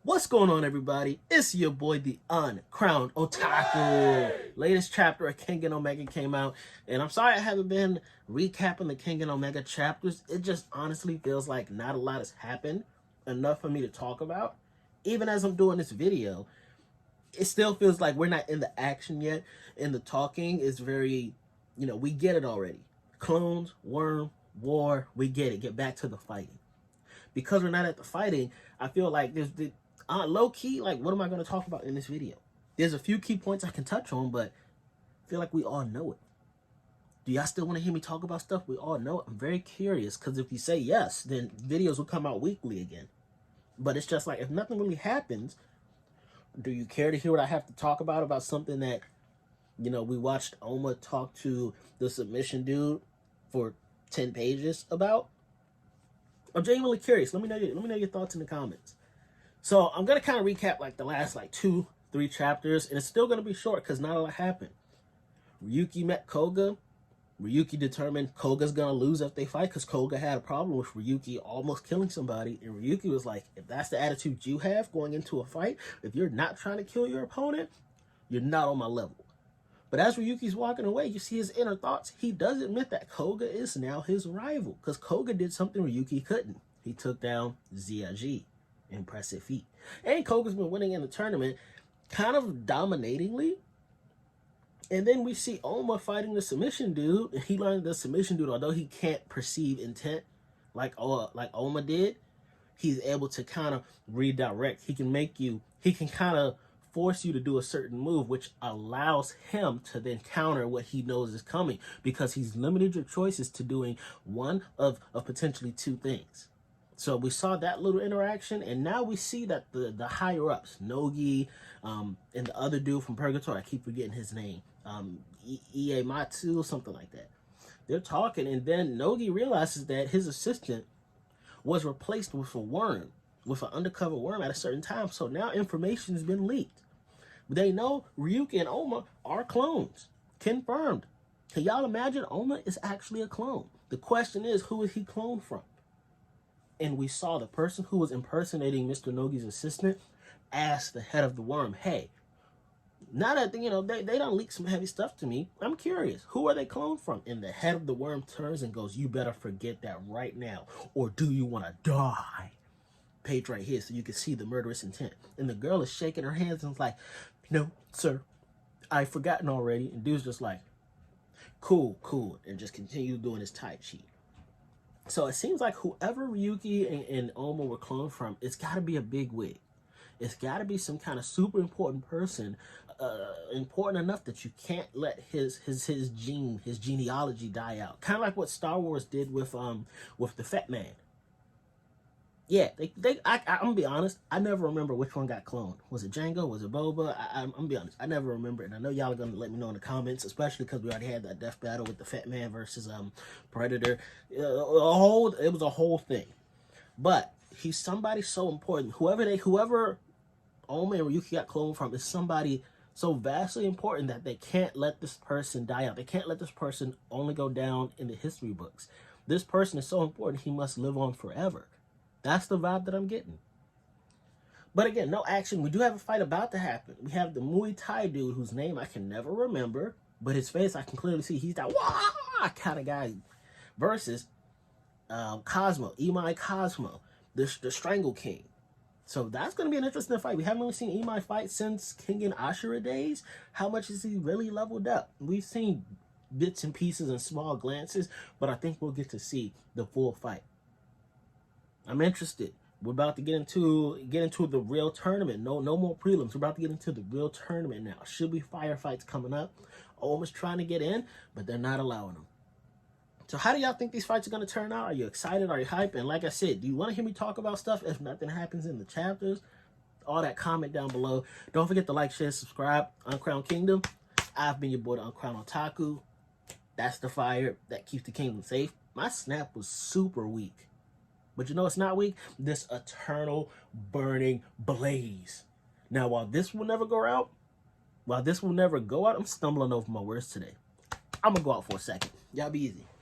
What's going on, everybody? It's your boy, the uncrowned Otaku. Latest chapter of Kengan Omega came out, and I'm sorry I haven't been recapping the Kengan Omega chapters. It just honestly feels like not a lot has happened enough for me to talk about. Even as I'm doing this video, it still feels like we're not in the action yet, and the talking is very, we get it already. Clones, worm, war, we get it. Get back to the fighting. Because we're not at the fighting, I feel like there's the low key, like, what am I going to talk about in this video? There's a few key points I can touch on, but I feel like we all know it. Do y'all still want to hear me talk about stuff we all know? I'm very curious, because if you say yes, then videos will come out weekly again. But it's just like, if nothing really happens, do you care to hear what I have to talk about something that, we watched Oma talk to the submission dude for 10 pages about? I'm genuinely curious. Let me know your thoughts in the comments. So I'm gonna kind of recap like the last 2-3 chapters, and it's still gonna be short because not a lot happened. Ryuki met Koga. Ryuki determined Koga's gonna lose if they fight because Koga had a problem with Ryuki almost killing somebody, and Ryuki was like, if that's the attitude you have going into a fight, if you're not trying to kill your opponent, you're not on my level. But as Ryuki's walking away, you see his inner thoughts. He does admit that Koga is now his rival because Koga did something Ryuki couldn't. He took down Ziaji. Impressive feat. And Koga's been winning in the tournament kind of dominatingly. And then we see Oma fighting the submission dude. And he learned the submission dude, although he can't perceive intent like Oma did, he's able to kind of redirect. He can kind of force you to do a certain move, which allows him to then counter what he knows is coming, because he's limited your choices to doing one of potentially two things. So we saw that little interaction, and now we see that the higher ups, Nogi, and the other dude from Purgatory, I keep forgetting his name, Ie Matsu, something like that. They're talking, and then Nogi realizes that his assistant was replaced with a worm, with an undercover worm at a certain time. So now information has been leaked. They know Ryuki and Oma are clones. Confirmed. Can y'all imagine Oma is actually a clone? The question is, who is he cloned from? And we saw the person who was impersonating Mr. Nogi's assistant ask the head of the worm, hey, now that they don't leak some heavy stuff to me, I'm curious, who are they cloned from? And the head of the worm turns and goes, you better forget that right now, or do you want to die? Page right here so you can see the murderous intent. And the girl is shaking her hands and is like, no, sir, I've forgotten already. And dude's just like, cool, and just continue doing his Tai Chi. So it seems like whoever Ryuki and Oma were cloned from, it's got to be a big wig. It's got to be some kind of super important person, important enough that you can't let his genealogy die out. Kind of like what Star Wars did with the Fat Man. Yeah, I'm gonna be honest, I never remember which one got cloned. Was it Django? Was it Boba? I'm gonna be honest, I never remember, and I know y'all are gonna let me know in the comments, especially because we already had that death battle with the Fat Man versus Predator. It was a whole thing. But he's somebody so important. Whoever Oma and Ryuki got cloned from is somebody so vastly important that they can't let this person die out. They can't let this person only go down in the history books. This person is so important, he must live on forever. That's the vibe that I'm getting. But again, no action. We do have a fight about to happen. We have the Muay Thai dude whose name I can never remember, but his face I can clearly see. He's that wah kind of guy versus Cosmo, Imai Cosmo, the Strangle King. So that's going to be an interesting fight. We haven't really seen Imai fight since Kengan Ashura days. How much is he really leveled up? We've seen bits and pieces and small glances, but I think we'll get to see the full fight. I'm interested. We're about to get into the real tournament. No more prelims. We're about to get into the real tournament now. Should be firefights coming up. Oma's trying to get in, but they're not allowing them. So how do y'all think these fights are going to turn out? Are you excited? Are you hyped? And like I said, do you want to hear me talk about stuff if nothing happens in the chapters? All that, comment down below. Don't forget to like, share, subscribe. Uncrowned Kingdom. I've been your boy, the Uncrowned Otaku. That's the fire that keeps the kingdom safe. My snap was super weak. But you know it's not weak? This eternal burning blaze. Now, while this will never go out, I'm stumbling over my words today. I'm going to go out for a second. Y'all be easy.